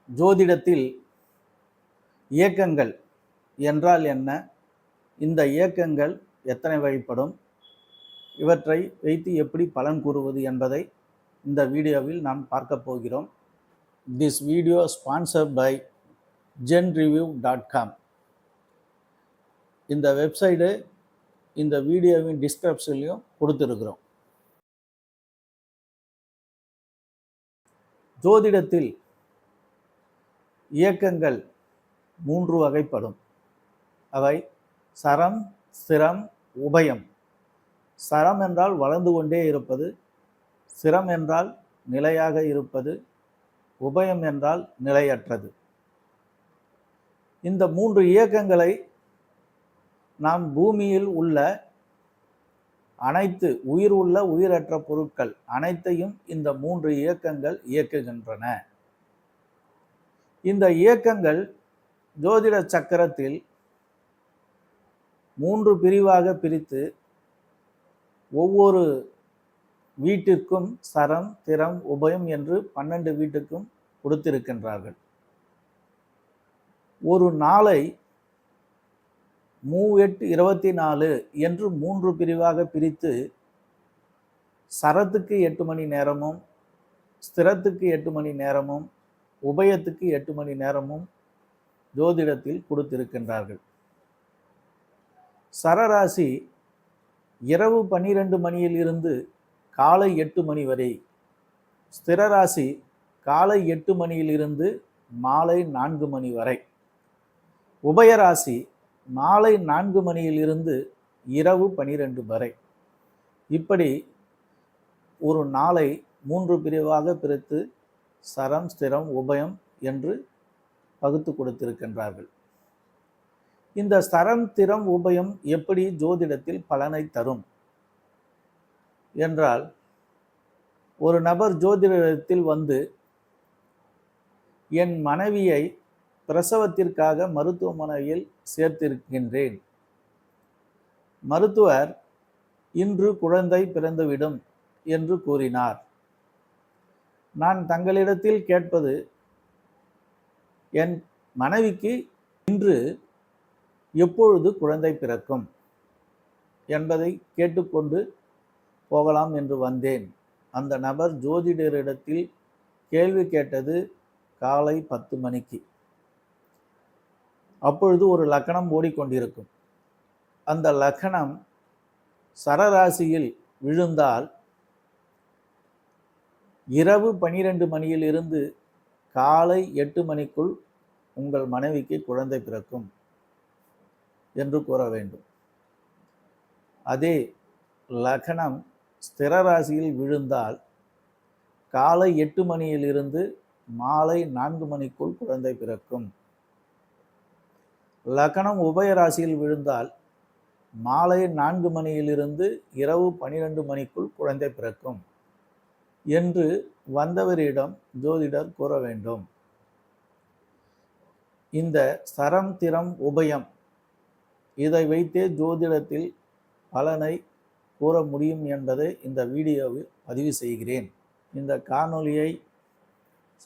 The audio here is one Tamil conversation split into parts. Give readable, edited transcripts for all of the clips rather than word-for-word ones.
ஜோதிடத்தில் இயக்கங்கள் என்றால் என்ன, இந்த இயக்கங்கள் எத்தனை வகைப்படும், இவற்றை வைத்து எப்படி பலன் கூறுவது என்பதை இந்த வீடியோவில் நாம் பார்க்க போகிறோம். This video sponsored by genreview.com. இந்த வெப்சைட்டு இந்த வீடியோவின் டிஸ்கிரிப்ஷன்லையும் கொடுத்துருக்குறோம். ஜோதிடத்தில் இயக்கங்கள் 3 வகைப்படும். அவை சரம், ஸ்திரம், உபயம். சரம் என்றால் வளர்ந்து கொண்டே இருப்பது, ஸ்திரம் என்றால் நிலையாக இருப்பது, உபயம் என்றால் நிலையற்றது. இந்த 3 இயக்கங்களை நாம் பூமியில் உள்ள அனைத்து உயிர் உள்ள உயிரற்ற பொருட்கள் அனைத்தையும் இந்த 3 இயக்கங்கள் இயக்குகின்றன. இந்த இயக்கங்கள் ஜோதிட சக்கரத்தில் 3 பிரிவாக பிரித்து ஒவ்வொரு வீட்டிற்கும் சரம், திறம், உபயம் என்று 12 வீட்டுக்கும் கொடுத்திருக்கின்றார்கள். ஒரு நாளை 3-8-24 என்று 3 பிரிவாக பிரித்து சரத்துக்கு 8 மணி நேரமும், ஸ்திரத்துக்கு 8 மணி நேரமும், உபயத்துக்கு 8 மணி நேரமும் ஜோதிடத்தில் கொடுத்திருக்கின்றார்கள். சரராசி இரவு 12 மணியில் இருந்து காலை 8 மணி வரை, ஸ்திரராசி காலை 8 மணியில் இருந்து மாலை 4 மணி வரை, உபயராசி மாலை 4 மணியில் இருந்து இரவு 12 வரை. இப்படி ஒரு நாளை 3 பிரிவாக பிரித்து சரம், ஸ்திரம், உபயம் என்று பகுத்து கொடுத்திருக்கின்றார்கள். இந்த சரம், திறம், உபயம் எப்படி ஜோதிடத்தில் பலனை தரும் என்றால், ஒரு நபர் ஜோதிடத்தில் வந்து என் மனைவியை பிரசவத்திற்காக மருத்துவமனையில் சேர்த்திருக்கின்றேன், மருத்துவர் இன்று குழந்தை பிறந்துவிடும் என்று கூறினார். நான் தங்களிடத்தில் கேட்பது, என் மனைவிக்கு இன்று எப்பொழுது குழந்தை பிறக்கும் என்பதை கேட்டுக்கொண்டு போகலாம் என்று வந்தேன். அந்த நபர் ஜோதிடரிடத்தில் கேள்வி கேட்டது காலை 10 மணிக்கு. அப்பொழுது ஒரு லக்னம் ஓடிக்கொண்டிருக்கும். அந்த லக்னம் சரராசியில் விழுந்தால் இரவு 12 மணியில் இருந்து காலை 8 மணிக்குள் உங்கள் மனைவிக்கு குழந்தை பிறக்கும் என்று கூற வேண்டும். அதே லக்னம் ஸ்திரராசியில் விழுந்தால் காலை 8 மணியில் இருந்து மாலை 4 மணிக்குள் குழந்தை பிறக்கும். லக்னம் உபயராசியில் விழுந்தால் மாலை 4 மணியிலிருந்து இரவு 12 மணிக்குள் குழந்தை பிறக்கும் என்று வந்தவரிடம் ஜோதிடர் கூற வேண்டும். இந்த சரம், திறம், உபயம் இதை வைத்தே ஜோதிடத்தில் பலனை கூற முடியும் என்பதை இந்த வீடியோவில் பதிவு செய்கிறேன். இந்த காணொளியை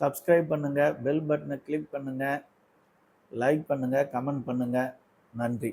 சப்ஸ்கிரைப் பண்ணுங்கள், பெல் பட்டனை கிளிக் பண்ணுங்கள், லைக் பண்ணுங்கள், கமெண்ட் பண்ணுங்கள். நன்றி.